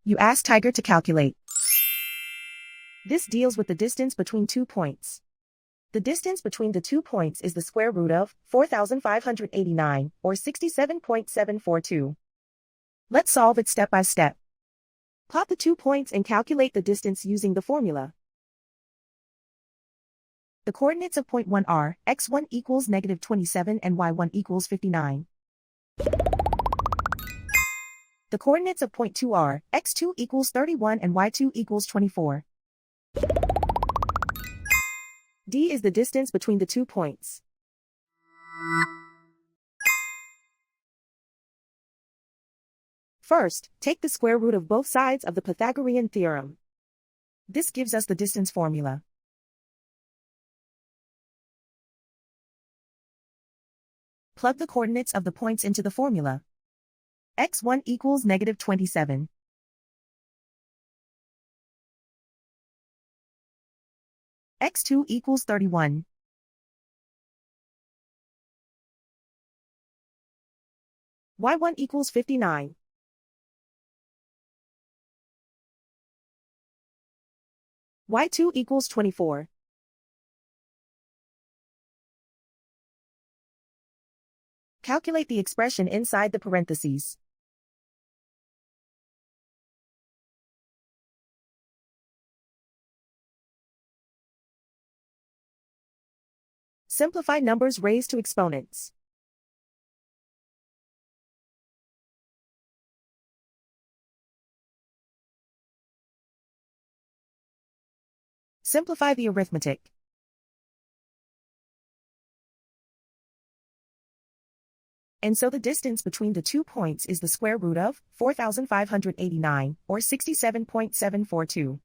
You ask Tiger to calculate. This deals with the distance between 2 points. The distance between the 2 points is the square root of 4,589, or 67.742. Let's solve it step by step. Plot the 2 points and calculate the distance using the formula. The coordinates of point 1 are x1 equals -27 and y1 equals 59. The coordinates of point 2 are x2 equals 31 and y2 equals 24. D is the distance between the 2 points. First, take the square root of both sides of the Pythagorean theorem. This gives us the distance formula. Plug the coordinates of the points into the formula. x1 equals -27. x2 equals 31. y1 equals 59. y2 equals 24. Calculate the expression inside the parentheses. Simplify numbers raised to exponents. Simplify the arithmetic. And so the distance between the 2 points is the square root of 4,589, or 67.742.